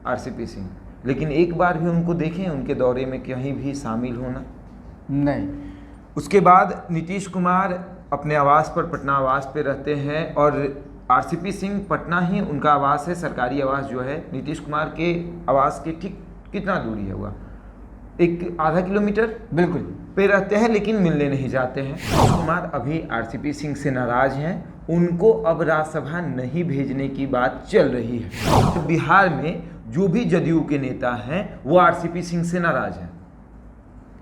RCP Singh, लेकिन एक बार भी उनको देखें उनके दौरे में कहीं भी शामिल होना? नहीं। उसके बाद नीतीश कुमार अपने आवास पर, पटना आवास पे रहते हैं और आरसीपी सिंह पटना ही उनका आवास है, सरकारी आवास जो है। नीतीश कुमार के आवास के ठीक कितना दूरी है हुआ, एक आधा किलोमीटर बिल्कुल पे रहते हैं, लेकिन मिलने नहीं जाते हैं। नीतीश कुमार अभी आरसीपी सिंह से नाराज हैं, उनको अब राज्यसभा नहीं भेजने की बात चल रही है। तो बिहार में जो भी जदयू के नेता हैं वो आरसीपी सिंह से नाराज हैं,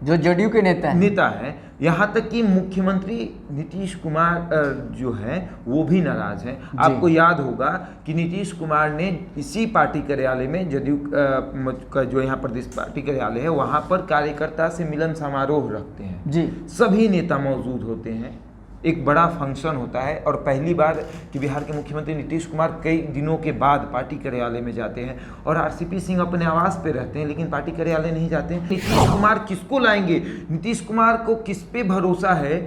जो जदयू के नेता हैं। यहाँ तक कि मुख्यमंत्री नीतीश कुमार जो हैं वो भी नाराज हैं। आपको याद होगा कि नीतीश कुमार ने इसी पार्टी कार्यालय में, जदयू का जो यहाँ प्रदेश पार्टी कार्यालय है, वहाँ पर कार्यकर्ता से मिलन समारोह रखते हैं जी। सभी नेता मौजूद होते हैं, एक बड़ा फंक्शन होता है। और पहली बार कि बिहार के मुख्यमंत्री नीतीश कुमार कई दिनों के बाद पार्टी कार्यालय में जाते हैं और आरसीपी सिंह अपने आवास पे रहते हैं, लेकिन पार्टी कार्यालय नहीं जाते हैं। नीतीश कुमार किसको लाएंगे? नीतीश कुमार को किस पे भरोसा है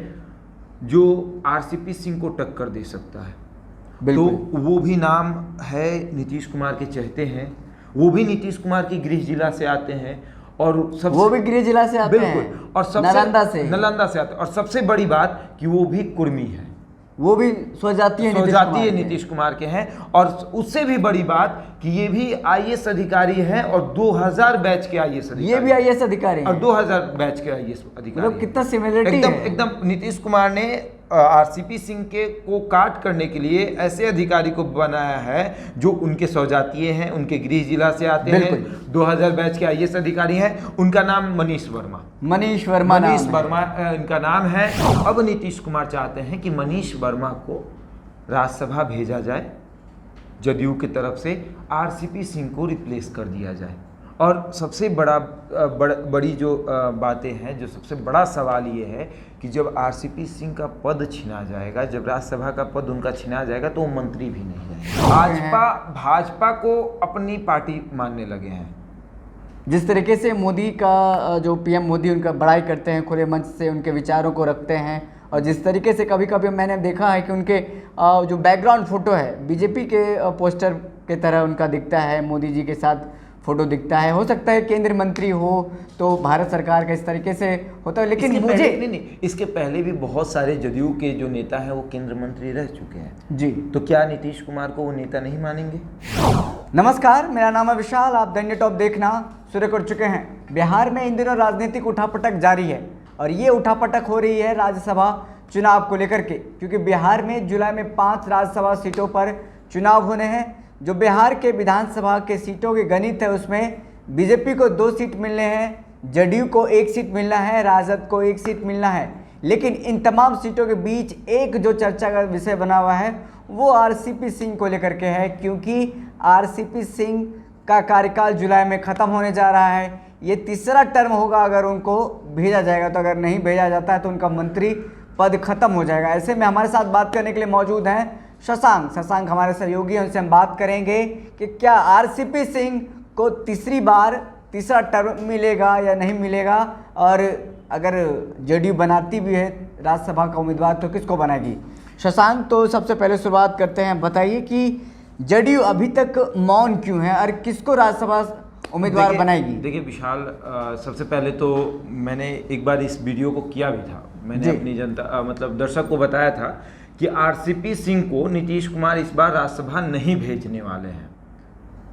जो आरसीपी सिंह को टक्कर दे सकता है? तो वो भी नाम है नीतीश कुमार के चहते हैं, वो भी नीतीश कुमार के गृह जिला से आते हैं और वो भी गृह जिला से आते हैं। बिल्कुल, और सबसे नालंदा से आते हैं। और सबसे बड़ी बात कि वो भी कुर्मी है, वो भी स्वजातीय नीतीश कुमार के हैं। और उससे भी बड़ी बात कि ये भी आईएएस अधिकारी हैं और 2000 बैच के आईएएस अधिकारी, ये भी आईएएस अधिकारी हैं और 2000 बैच के आईएएस अधिकारी। मतलब कितना सिमिलरिटी है। एकदम नीतीश कुमार ने आरसीपी सिंह के को काट करने के लिए ऐसे अधिकारी को बनाया है जो उनके स्वजातीय हैं, उनके गृह जिला से आते हैं, 2000 बैच के आईएएस अधिकारी हैं। उनका नाम मनीष वर्मा इनका नाम है। अब नीतीश कुमार चाहते हैं कि मनीष वर्मा को राज्यसभा भेजा जाए, जदयू की तरफ से आरसीपी सिंह को रिप्लेस कर दिया जाए। और सबसे बड़ी जो बातें हैं, जो सबसे बड़ा सवाल ये है कि जब आरसीपी सिंह का पद छिना जाएगा, जब राज्यसभा का पद उनका छिना जाएगा तो वो मंत्री भी नहीं रहेगा। भाजपा को अपनी पार्टी मानने लगे हैं। जिस तरीके से मोदी का, जो पीएम मोदी उनका बड़ाई करते हैं, खुले मंच से उनके विचारों को रखते हैं, और जिस तरीके से कभी कभी मैंने देखा है कि उनके जो बैकग्राउंड फोटो है बीजेपी के पोस्टर के तरह उनका दिखता है, मोदी जी के साथ फोटो दिखता है। हो सकता है केंद्र मंत्री हो तो भारत सरकार का इस तरीके से होता है, लेकिन मुझे इसके पहले भी बहुत सारे जदयू के जो नेता हैं वो केंद्र मंत्री रह चुके हैं जी। तो क्या नीतीश कुमार को वो नेता नहीं मानेंगे? नमस्कार, मेरा नाम है विशाल, आप दैनिक टॉप देखना शुरू कर चुके हैं। बिहार में इन दिनों राजनीतिक उठापटक जारी है और ये उठापटक हो रही है राज्यसभा चुनाव को लेकर के, क्योंकि बिहार में जुलाई में 5 राज्यसभा सीटों पर चुनाव होने हैं। जो बिहार के विधानसभा के सीटों के गणित है उसमें बीजेपी को 2 सीट मिलने हैं, जदयू को 1 सीट मिलना है, राजद को 1 सीट मिलना है। लेकिन इन तमाम सीटों के बीच एक जो चर्चा का विषय बना हुआ है वो आरसीपी सिंह को लेकर के है, क्योंकि आरसीपी सिंह का कार्यकाल जुलाई में ख़त्म होने जा रहा है। ये तीसरा टर्म होगा अगर उनको भेजा जाएगा, तो अगर नहीं भेजा जाता है तो उनका मंत्री पद खत्म हो जाएगा। ऐसे में हमारे साथ बात करने के लिए मौजूद हैं शशांक हमारे सहयोगी हैं, उनसे हम बात करेंगे कि क्या आरसीपी सिंह को तीसरा टर्म मिलेगा या नहीं मिलेगा, और अगर जदयू बनाती भी है राज्यसभा का उम्मीदवार तो किसको बनाएगी। शशांक, तो सबसे पहले शुरुआत करते हैं, बताइए कि जदयू अभी तक मौन क्यों है और किसको राज्यसभा उम्मीदवार बनाएगी। देखिए विशाल, सबसे पहले तो मैंने एक बार इस वीडियो को किया भी था, मैंने अपनी जनता मतलब दर्शक को बताया था कि आरसीपी सिंह को नीतीश कुमार इस बार राज्यसभा नहीं भेजने वाले हैं।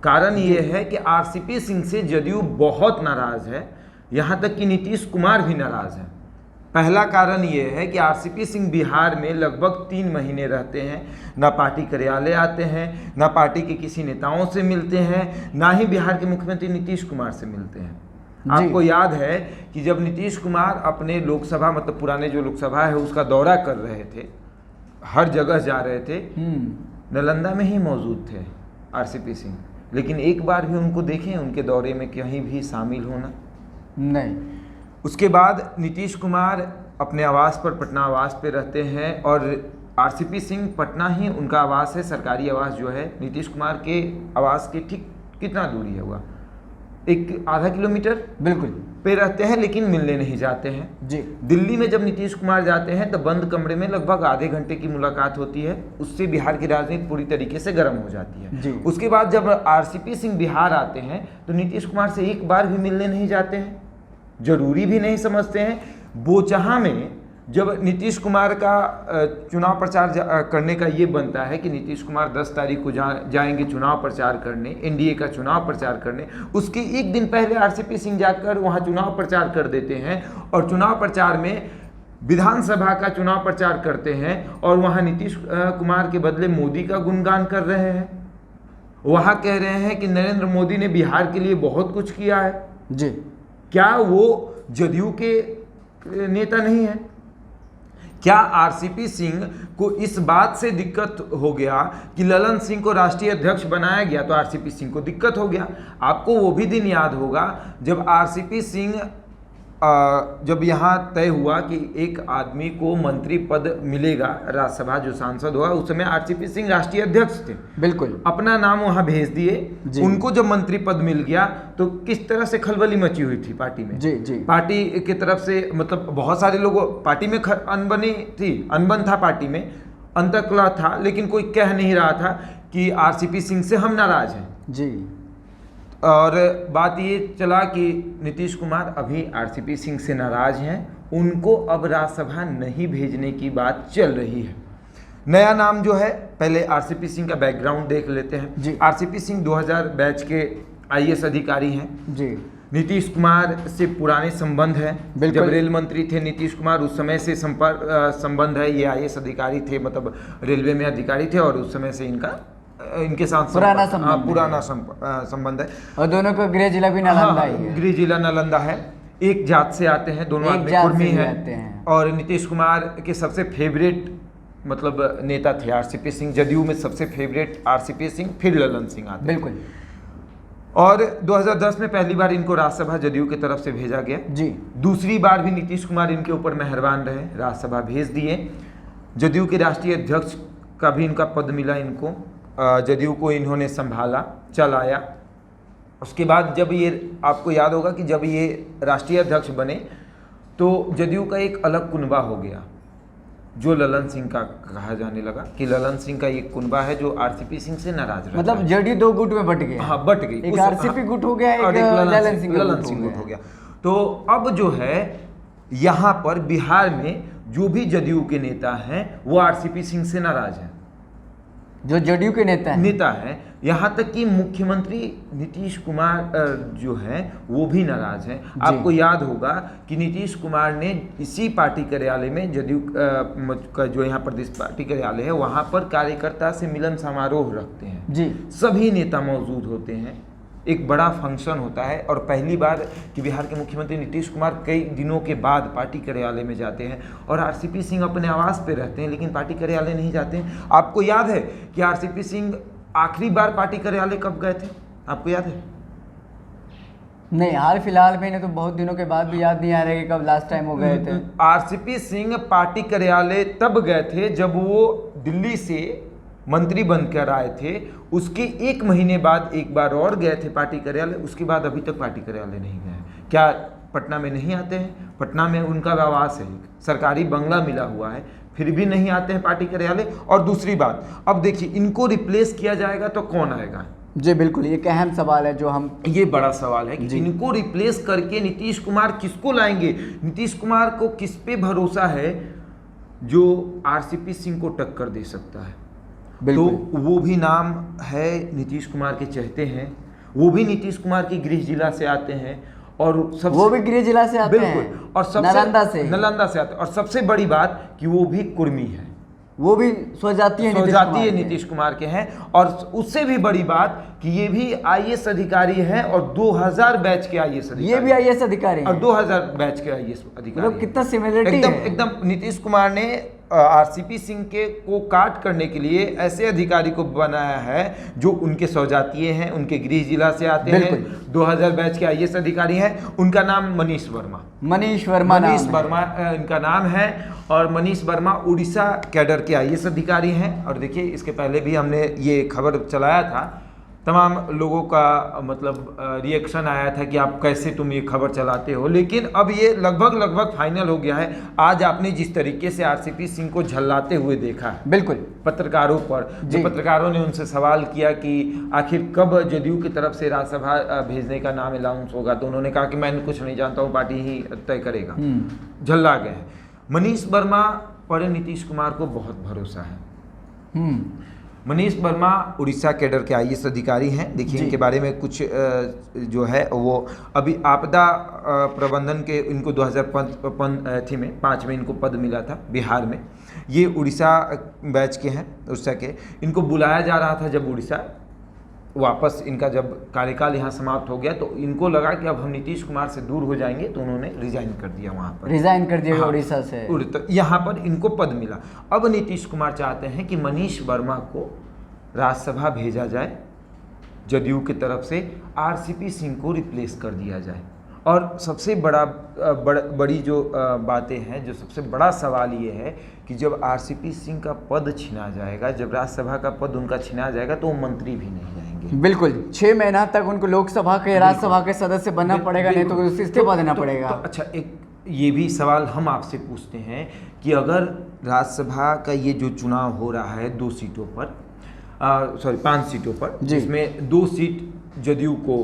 कारण ये है कि आरसीपी सिंह से जदयू बहुत नाराज है, यहाँ तक कि नीतीश कुमार भी नाराज है। पहला कारण ये है कि आरसीपी सिंह बिहार में लगभग 3 महीने रहते हैं, ना पार्टी कार्यालय आते हैं, ना पार्टी के किसी नेताओं से मिलते हैं, ना ही बिहार के मुख्यमंत्री नीतीश कुमार से मिलते हैं। आपको याद है कि जब नीतीश कुमार अपने लोकसभा, मतलब पुराने जो लोकसभा है उसका दौरा कर रहे थे, हर जगह जा रहे थे, नालंदा में ही मौजूद थे आरसीपी सिंह, लेकिन एक बार भी उनको देखें उनके दौरे में कहीं भी शामिल होना? नहीं। उसके बाद नीतीश कुमार अपने आवास पर, पटना आवास पे रहते हैं और आरसीपी सिंह पटना ही उनका आवास है, सरकारी आवास जो है। नीतीश कुमार के आवास के ठीक कितना दूरी है हुआ, एक आधा किलोमीटर बिल्कुल पे रहते हैं, लेकिन मिलने नहीं जाते हैं। जी। दिल्ली में जब नीतीश कुमार जाते हैं तो बंद कमरे में लगभग आधे घंटे की मुलाकात होती है, उससे बिहार की राजनीति पूरी तरीके से गर्म हो जाती है। जी। उसके बाद जब आरसीपी सिंह बिहार आते हैं तो नीतीश कुमार से एक बार भी मिलने नहीं जाते हैं, जरूरी भी नहीं समझते हैं। बोचहा में जब नीतीश कुमार का चुनाव प्रचार करने का ये बनता है कि नीतीश कुमार 10 तारीख को जाएंगे चुनाव प्रचार करने, एनडीए का चुनाव प्रचार करने, उसके एक दिन पहले आरसीपी सिंह जाकर वहाँ चुनाव प्रचार कर देते हैं और चुनाव प्रचार में विधानसभा का चुनाव प्रचार करते हैं और वहाँ नीतीश कुमार के बदले मोदी का गुणगान कर रहे हैं। वहाँ कह रहे हैं कि नरेंद्र मोदी ने बिहार के लिए बहुत कुछ किया है। जी। क्या वो जदयू के नेता नहीं है? क्या आरसीपी सिंह को इस बात से दिक्कत हो गया कि ललन सिंह को राष्ट्रीय अध्यक्ष बनाया गया तो आरसीपी सिंह को दिक्कत हो गया? आपको वो भी दिन याद होगा जब आरसीपी सिंह जब यहाँ तय हुआ कि एक आदमी को मंत्री पद मिलेगा, राज्यसभा जो सांसद हुआ, उस समय आरसीपी सिंह राष्ट्रीय अध्यक्ष थे। बिल्कुल। अपना नाम वहाँ भेज दिए। उनको जब मंत्री पद मिल गया तो किस तरह से खलबली मची हुई थी पार्टी में। जी जी। पार्टी की तरफ से मतलब बहुत सारे लोगों, पार्टी में अनबनी थी, अनबन था पार्टी में, अंतर्कलह था, लेकिन कोई कह नहीं रहा था कि आरसीपी सिंह से हम नाराज हैं। जी। और बात ये चला कि नीतीश कुमार अभी आरसीपी सिंह से नाराज हैं, उनको अब राज्यसभा नहीं भेजने की बात चल रही है। नया नाम जो है, पहले आरसीपी सिंह का बैकग्राउंड देख लेते हैं। जी। आरसीपी सिंह 2000 बैच के आईएएस अधिकारी हैं। जी। नीतीश कुमार से पुराने संबंध है। जब रेल मंत्री थे नीतीश कुमार, उस समय से संबंध है। ये आईएएस अधिकारी थे, मतलब रेलवे में अधिकारी थे, और उस समय से इनके साथ पुराना संबंध है। और दोनों को गृह जिला भी नालंदा ही है। गृह जिला नालंदा है। एक जात से आते हैं, दोनों आदमी कुर्मी हैं। और नीतीश कुमार के सबसे फेवरेट मतलब नेता थे आरसीपी सिंह। जदयू में सबसे फेवरेट आरसीपी सिंह, फिर ललन सिंह आते। बिल्कुल। और 2010 में पहली बार इनको राज्यसभा जदयू की तरफ से भेजा गया। जी। दूसरी बार भी नीतीश कुमार इनके ऊपर मेहरबान रहे, राज्यसभा भेज दिए। जदयू के राष्ट्रीय अध्यक्ष का भी इनका पद मिला इनको। जदयू को इन्होंने संभाला, चलाया। उसके बाद जब ये, आपको याद होगा कि जब ये राष्ट्रीय अध्यक्ष बने तो जदयू का एक अलग कुनबा हो गया, जो ललन सिंह का कहा जाने लगा कि ललन सिंह का एक कुनबा है जो आरसीपी सिंह से नाराज रहा। मतलब जदयू दो गुट में बट गया। हाँ, बट गई। एक आरसीपी गुट हो गया, एक ललन सिंह गुट हो गया। तो अब जो है यहाँ पर बिहार में जो भी जदयू के नेता हैं वो आरसीपी सिंह से नाराज हैं, जो जदयू के नेता हैं। यहाँ तक कि मुख्यमंत्री नीतीश कुमार जो हैं वो भी नाराज हैं। आपको याद होगा कि नीतीश कुमार ने इसी पार्टी कार्यालय में, जदयू का जो यहाँ प्रदेश पार्टी कार्यालय है, वहाँ पर कार्यकर्ता से मिलन समारोह रखते हैं। जी। सभी नेता मौजूद होते हैं, एक बड़ा फंक्शन होता है। और पहली बार कि बिहार के मुख्यमंत्री नीतीश कुमार कई दिनों के बाद पार्टी कार्यालय में जाते हैं। और आरसीपी सिंह अपने आवास पे रहते हैं, लेकिन पार्टी कार्यालय नहीं जाते हैं। आपको याद है कि आरसीपी सिंह आखिरी बार पार्टी कार्यालय कब गए थे? आपको याद है? नहीं, हाल फिलहाल में, तो बहुत दिनों के बाद भी याद नहीं आ रहा है कि कब लास्ट टाइम वो गए थे। आरसीपी सिंह पार्टी कार्यालय तब गए थे जब वो दिल्ली से मंत्री बनकर आए थे। उसके एक महीने बाद एक बार और गए थे पार्टी कार्यालय। उसके बाद अभी तक पार्टी कार्यालय नहीं गए। क्या पटना में नहीं आते हैं? पटना में उनका आवास है, सरकारी बंगला मिला हुआ है, फिर भी नहीं आते हैं पार्टी कार्यालय। और दूसरी बात, अब देखिए, इनको रिप्लेस किया जाएगा तो कौन आएगा? जी बिल्कुल, ये एक अहम सवाल है जो हम, ये बड़ा सवाल है कि इनको रिप्लेस करके नीतीश कुमार किसको लाएंगे? नीतीश कुमार को किस पे भरोसा है जो आरसीपी सिंह को टक्कर दे सकता है? तो वो भी नाम है, नीतीश कुमार के चहेते हैं, वो भी नीतीश कुमार की गृह जिला से आते हैं। और वो भी गृह जिला से आते हैं, और सबसे नालंदा से आते हैं। और सबसे बड़ी बात कि वो भी कुर्मी है, वो भी स्वजातीय नीतीश कुमार के हैं। और उससे भी बड़ी बात कि ये भी आईएएस अधिकारी हैं, और 2000 बैच के आईएएस अधिकारी, ये भी आईएएस अधिकारी हैं, और 2000 बैच के आईएएस अधिकारी। मतलब कितना सिमिलरिटी है। एकदम नीतीश कुमार ने आरसीपी सिंह के को काट करने के लिए ऐसे अधिकारी को बनाया है जो उनके स्वजातीय हैं, उनके गृह जिला से आते हैं, 2000 बैच के आईएएस अधिकारी हैं। उनका नाम मनीष वर्मा इनका नाम है। और मनीष वर्मा उड़ीसा कैडर के आईएएस अधिकारी हैं। और देखिए, इसके पहले भी हमने ये खबर चलाया था तमाम लोगों का मतलब रिएक्शन आया था कि आप कैसे तुम ये खबर चलाते हो, लेकिन अब ये लगभग फाइनल हो गया है। आज आपने जिस तरीके से आरसीपी सिंह को झल्लाते हुए देखा है बिल्कुल पत्रकारों पर, जो पत्रकारों ने उनसे सवाल किया कि आखिर कब जदयू की तरफ से राज्यसभा भेजने का नाम अनाउंस होगा, तो उन्होंने कहा कि मैं कुछ नहीं जानता हूँ, पार्टी ही तय करेगा। झल्ला गए। मनीष वर्मा पर नीतीश कुमार को बहुत भरोसा है। मनीष वर्मा उड़ीसा कैडर के आईएएस अधिकारी हैं। देखिए इनके बारे में कुछ जो है वो अभी आपदा प्रबंधन के इनको 2005 में इनको पद मिला था बिहार में। ये उड़ीसा बैच के हैं, उड़ीसा के। इनको बुलाया जा रहा था जब उड़ीसा वापस इनका जब कार्यकाल यहाँ समाप्त हो गया, तो इनको लगा कि अब हम नीतीश कुमार से दूर हो जाएंगे, तो उन्होंने रिजाइन कर दिया वहाँ पर। रिजाइन कर दिया उड़ीसा से। यहाँ पर इनको पद मिला। अब नीतीश कुमार चाहते हैं कि मनीष वर्मा को राज्यसभा भेजा जाए, जदयू की तरफ से आरसीपी सिंह को रिप्लेस कर दिया जाए। और सबसे बड़ी जो बातें हैं, जो सबसे बड़ा सवाल ये है कि जब आरसीपी सिंह का पद छिना जाएगा, जब राज्यसभा का पद उनका छिना जाएगा, तो वो मंत्री भी नहीं रहेंगे। बिल्कुल 6 महीना तक उनको लोकसभा के राज्यसभा के सदस्य बनना पड़ेगा, नहीं तो इस्तीफा देना पड़ेगा। अच्छा, एक ये भी सवाल हम आपसे पूछते हैं कि अगर राज्यसभा का ये जो चुनाव हो रहा है 2 सीटों पर, 5 सीटों पर, जिसमें 2 सीट जदयू को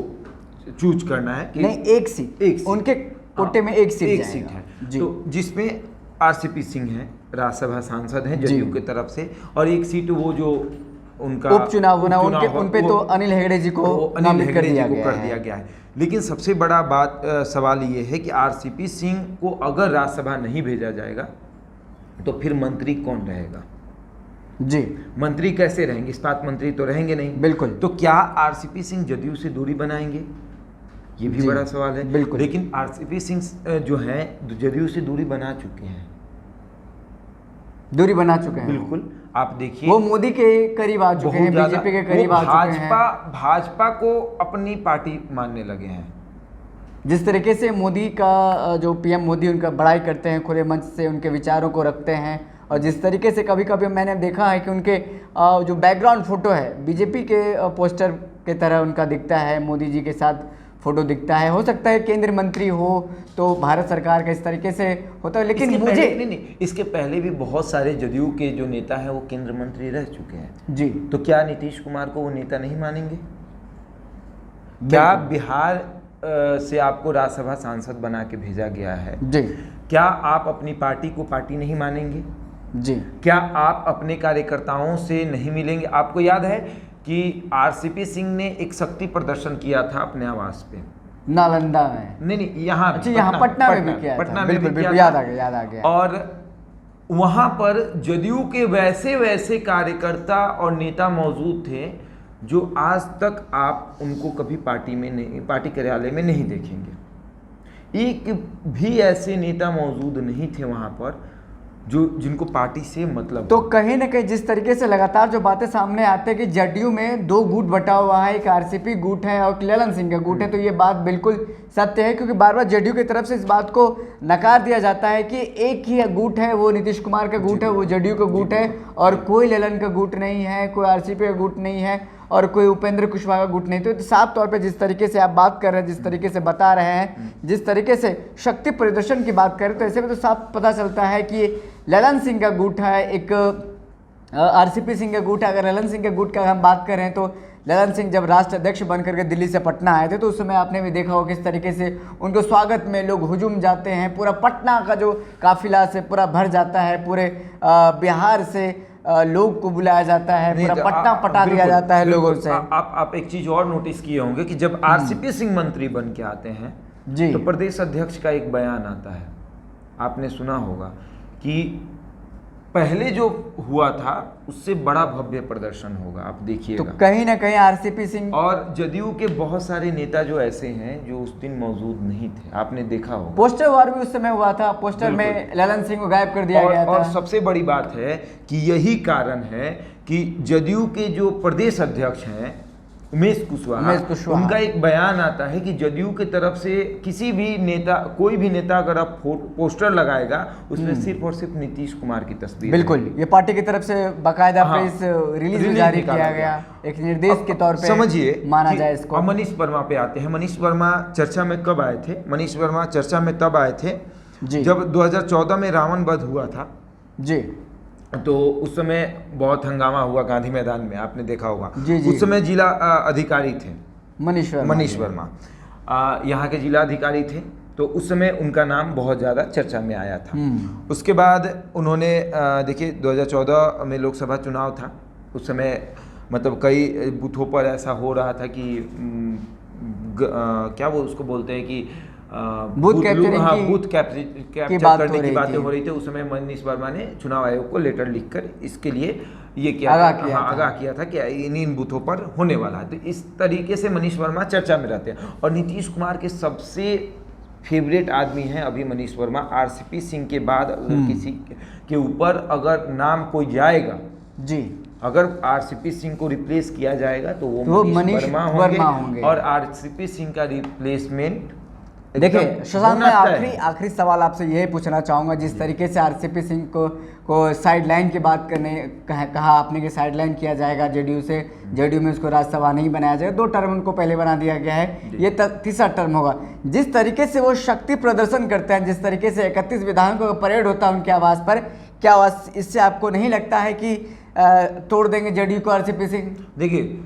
चूज करना है कि नहीं, एक सीट उनके कोटे में एक सीट है, तो जिसमें आरसीपी सिंह है, राज्यसभा सांसद हैं जदयू की तरफ से, और एक सीट वो जो उनका उपचुनाव होना उन पे तो अनिल हेगड़े जी को नामित कर दिया गया है। लेकिन सबसे बड़ा सवाल ये है कि आरसीपी सिंह को अगर राज्यसभा नहीं भेजा जाएगा तो फिर मंत्री कौन रहेगा? जी, मंत्री कैसे रहेंगे? इस्पात मंत्री तो रहेंगे नहीं। बिल्कुल। तो क्या आरसीपी सिंह जदयू से दूरी बनाएंगे? ये भी बड़ा सवाल है। बिल्कुल। लेकिन आरसीपी सिंह जो है जदयू से दूरी बना चुके हैं, बिल्कुल। आप देखिए वो मोदी के करीब आ चुके हैं, बीजेपी के करीब आ चुके हैं, भाजपा को अपनी पार्टी मानने लगे हैं। जिस तरीके से मोदी का जो पीएम मोदी उनका बड़ाई करते हैं, खुले मंच से उनके विचारों को रखते हैं, और जिस तरीके से कभी कभी मैंने देखा है कि उनके जो बैकग्राउंड फोटो है बीजेपी के पोस्टर के तरह उनका दिखता है, मोदी जी के साथ फोटो दिखता है। हो सकता है केंद्रीय मंत्री हो तो भारत सरकार का इस तरीके से होता है, लेकिन मुझे नहीं, इसके पहले भी बहुत सारे जदयू के जो नेता हैं वो केंद्र मंत्री रह चुके हैं जी। तो क्या नीतीश कुमार को वो नेता नहीं मानेंगे? क्या बिहार से आपको राज्यसभा सांसद बना के भेजा गया है जी, क्या आप अपनी पार्टी को पार्टी नहीं मानेंगे जी? क्या आप अपने कार्यकर्ताओं से नहीं मिलेंगे? आपको याद है कि आरसीपी सिंह ने एक शक्ति प्रदर्शन किया था अपने आवास पे, नालंदा में? नहीं, यहाँ पटना में भी किया था। बिल्कुल, याद आ गया। और वहाँ पर जदयू के वैसे कार्यकर्ता और नेता मौजूद थे जो आज तक आप उनको कभी पार्टी कार्यालय में नहीं देखेंगे। एक भी ऐसे नेता मौजूद नहीं थे वहाँ पर जिनको पार्टी से मतलब। तो कहीं ना कहीं जिस तरीके से लगातार जो बातें सामने आते हैं कि जदयू में 2 गुट बटा हुआ है, एक आरसीपी गुट है और ललन सिंह का गुट है, तो ये बात बिल्कुल सत्य है, क्योंकि बार बार जदयू की तरफ से इस बात को नकार दिया जाता है कि एक ही गुट है, वो नीतीश कुमार का गुट है, वो जदयू का गुट है, और कोई ललन का गुट नहीं है, कोई आरसीपी का गुट नहीं है, और कोई उपेंद्र कुशवाहा का गुट नहीं। तो साफ तौर पे जिस तरीके से आप बात कर रहे हैं, जिस तरीके से बता रहे हैं, जिस तरीके से शक्ति प्रदर्शन की बात करें, तो ऐसे में तो साफ पता चलता है कि ललन सिंह का गुट है, एक आरसीपी सिंह का गुट है। अगर ललन सिंह के गुट का हम बात करें तो ललन सिंह जब राष्ट्र अध्यक्ष बनकर के दिल्ली से पटना आए थे, तो उस समय आपने भी देखा होगा किस तरीके से उनको स्वागत में लोग हुजूम जाते हैं। पूरा पटना का जो काफिला से पूरा भर जाता है, पूरे बिहार से लोग को बुलाया जाता है, पूरा पटना पटा दिया जाता है लोगों से। आप एक चीज और नोटिस किए होंगे कि जब आरसीपी सिंह मंत्री बन के आते हैं जी, तो प्रदेश अध्यक्ष का एक बयान आता है, आपने सुना होगा कि पहले जो हुआ था उससे बड़ा भव्य प्रदर्शन होगा, आप देखिएगा। तो कहीं ना कहीं आरसीपी सिंह और जदयू के बहुत सारे नेता जो ऐसे हैं जो उस दिन मौजूद नहीं थे, आपने देखा होगा। पोस्टर वार भी उस समय हुआ था, पोस्टर में ललन सिंह को गायब कर दिया गया था। और सबसे बड़ी बात है कि यही कारण है कि जदयू के जो प्रदेश अध्यक्ष हैं उमेश कुशवाहा, उनका एक बयान आता है कि जदयू की तरफ से किसी भी नेता, कोई भी नेता अगर आप पोस्टर लगाएगा उसमें सिर्फ और सिर्फ नीतीश कुमार की तस्वीर बिल्कुल है। ये पार्टी की तरफ से बाकायदा हाँ, प्रेस रिलीज में जारी किया गया, एक निर्देश के तौर पे समझिए माना जाए इसको। अब मनीष वर्मा पे आते हैं। मनीष वर्मा चर्चा में कब आए थे? मनीष वर्मा चर्चा में तब आए थे जी, जब 2014 में रावण वध हुआ था जी, तो उस समय बहुत हंगामा हुआ गांधी मैदान में, आपने देखा होगा। जी, जी। उस समय जिला अधिकारी थे मनीष वर्मा, यहाँ के जिला अधिकारी थे, तो उस समय उनका नाम बहुत ज़्यादा चर्चा में आया था। उसके बाद उन्होंने देखिए 2014 में लोकसभा चुनाव था, उस समय मतलब कई बूथों पर ऐसा हो रहा था कि क्या वो उसको बोलते हैं कि बूथ कैप्चरिंग बूथ कैप्चर करने की बातें हो रही थी। उस समय मनीष वर्मा ने चुनाव आयोग को लेटर लिखकर इसके लिए ये आगाह किया था कि इन बूथों पर होने वाला है। तो इस तरीके से मनीष वर्मा चर्चा में रहते हैं। और नीतीश कुमार के सबसे फेवरेट आदमी हैं अभी मनीष वर्मा। आरसीपी सिंह के बाद अगर किसी के ऊपर अगर नाम कोई जाएगा जी, अगर आरसीपी सिंह को रिप्लेस किया जाएगा तो वो मनीष वर्मा होंगे। और आरसीपी सिंह का रिप्लेसमेंट देखिए शशांक, मैं आखिरी सवाल आपसे यही पूछना चाहूँगा। जिस तरीके से आरसीपी सिंह को साइडलाइन की बात करने कहा आपने कि साइडलाइन किया जाएगा जेडीयू से, जेडीयू में उसको राज्यसभा नहीं बनाया जाएगा, 2 टर्म उनको पहले बना दिया गया है, ये तीसरा टर्म होगा। जिस तरीके से वो शक्ति प्रदर्शन करते हैं, जिस तरीके से 31 विधायकों का परेड होता है उनके आवास पर, क्या इससे आपको नहीं लगता है कि तोड़ देंगे जेडीयू को आरसीपी सिंह? देखिए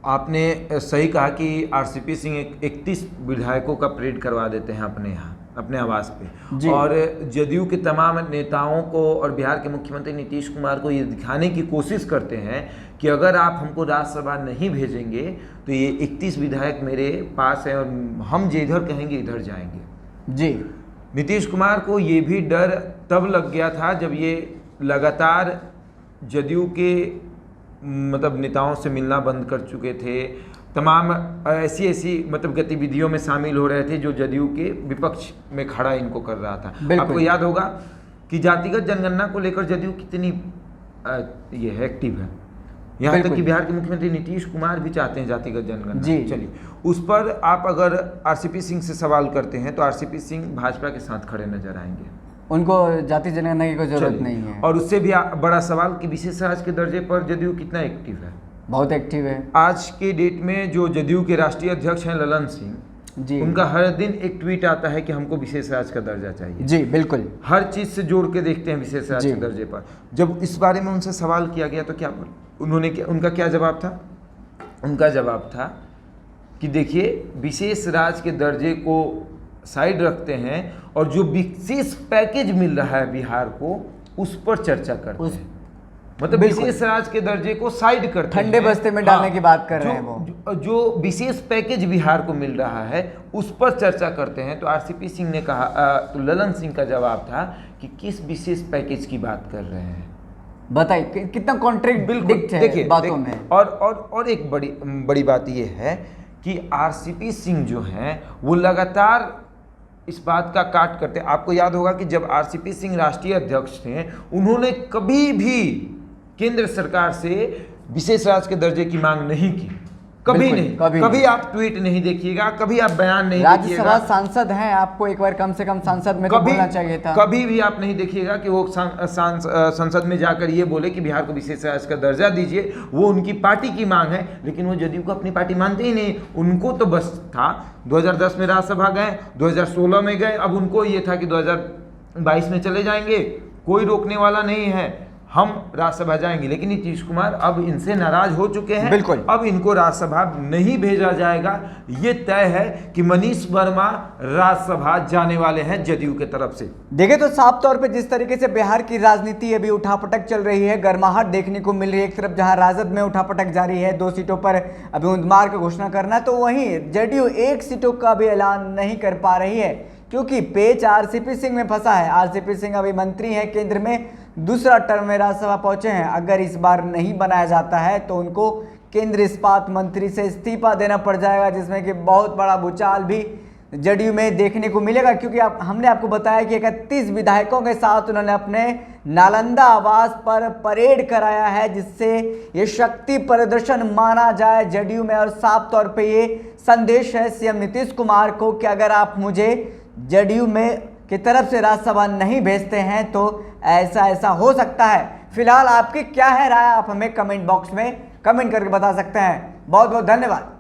आपने सही कहा कि आरसीपी सिंह 31 विधायकों का परेड करवा देते हैं अपने यहाँ, अपने आवास पे। और जदयू के तमाम नेताओं को और बिहार के मुख्यमंत्री नीतीश कुमार को ये दिखाने की कोशिश करते हैं कि अगर आप हमको राज्यसभा नहीं भेजेंगे तो ये 31 विधायक मेरे पास हैं और हम जिधर कहेंगे इधर जाएंगे। जी, नीतीश कुमार को ये भी डर तब लग गया था जब ये लगातार जदयू के मतलब नेताओं से मिलना बंद कर चुके थे, तमाम ऐसी मतलब गतिविधियों में शामिल हो रहे थे जो जदयू के विपक्ष में खड़ा इनको कर रहा था। आपको याद होगा कि जातिगत जनगणना को लेकर जदयू कितनी ये है एक्टिव है, यहाँ तक कि बिहार के मुख्यमंत्री नीतीश कुमार भी चाहते हैं जातिगत जनगणना। चलिए उस पर आप अगर आरसीपी सिंह से सवाल करते हैं तो आरसीपी सिंह भाजपा के साथ खड़े नजर आएंगे, उनको जाति जनगणना की कोई जरूरत नहीं है। और उससे भी बड़ा सवाल कि विशेष राज्य के दर्जे पर जदयू कितना एक्टिव है? बहुत एक्टिव है। आज के डेट में जो जदयू के राष्ट्रीय अध्यक्ष हैं ललन सिंह जी, उनका हर दिन एक ट्वीट आता है कि हमको विशेष राज्य का दर्जा चाहिए। जी बिल्कुल, हर चीज से जोड़ के देखते हैं विशेष राज्य के दर्जे पर। जब इस बारे में उनसे सवाल किया गया तो उनका क्या जवाब था? उनका जवाब था कि देखिए विशेष राज्य के दर्जे को साइड रखते हैं और जो विशेष पैकेज मिल रहा है बिहार को उस पर चर्चा करते हैं। मतलब विशेष राज्य के दर्जे को साइड करते हैं, ठंडे बस्ते में डालने की बात कर रहे हैं वो। जो विशेष पैकेज बिहार को मिल रहा है उस पर चर्चा करते हैं। तो आरसीपी सिंह ने कहा, तो ललन सिंह का जवाब था कि किस विशेष पैकेज की बात कर रहे हैं, बताइए कितना कॉन्ट्रडिक्ट है बातों में। और एक बड़ी बात यह है कि आरसीपी सिंह जो हैं वो लगातार इस बात का काट करते। आपको याद होगा कि जब आरसीपी सिंह राष्ट्रीय अध्यक्ष थे उन्होंने कभी भी केंद्र सरकार से विशेष राज्य के दर्जे की मांग नहीं की, कभी नहीं, कभी आप ट्वीट नहीं देखिएगा, कभी आप बयान नहीं देखिएगा। राज्यसभा सांसद हैं, आपको एक बार कम से कम संसद में तो बोलना चाहिए था। कभी भी आप नहीं देखिएगा कि वो संसद में जाकर ये बोले कि बिहार को विशेष राज्य का दर्जा दीजिए। वो उनकी पार्टी की मांग है, लेकिन वो जदयू को अपनी पार्टी मानते ही नहीं। उनको तो बस था 2010 में राज्यसभा गए, 2016 में गए, अब उनको ये था कि 2022 में चले जाएंगे, कोई रोकने वाला नहीं है, हम राज्यसभा जाएंगे। लेकिन नीतीश कुमार अब इनसे नाराज हो चुके हैं, बिल्कुल अब इनको राज्यसभा नहीं भेजा जाएगा। ये तय है कि मनीष वर्मा राज्यसभा जाने वाले हैं जदयू के तरफ से। देखें तो साफ तौर पे जिस तरीके से बिहार की राजनीति अभी उठापटक चल रही है, गर्माहट देखने को मिल रही है। एक तरफ जहां राजद में उठापटक जारी है, 2 सीटों पर अभी उम्मीदवार का घोषणा करना, तो वहीं जदयू 1 सीटों का भी ऐलान नहीं कर पा रही है क्योंकि पेच आरसीपी सिंह में फंसा है। आरसीपी सिंह अभी मंत्री हैं, केंद्र में दूसरा टर्म में राज्यसभा पहुंचे हैं। अगर इस बार नहीं बनाया जाता है तो उनको केंद्रीय इस्पात मंत्री से इस्तीफा देना पड़ जाएगा, जिसमें कि बहुत बड़ा भूचाल भी जदयू में देखने को मिलेगा। क्योंकि हमने आपको बताया कि 31 विधायकों के साथ उन्होंने अपने नालंदा आवास पर परेड कराया है, जिससे ये शक्ति प्रदर्शन माना जाए जदयू में। और साफ तौर पे ये संदेश है सीएम नीतीश कुमार को कि अगर आप मुझे जदयू में की तरफ से राज्यसभा नहीं भेजते हैं तो ऐसा ऐसा हो सकता है। फिलहाल आपकी क्या है राय, आप हमें कमेंट बॉक्स में कमेंट करके बता सकते हैं। बहुत बहुत धन्यवाद।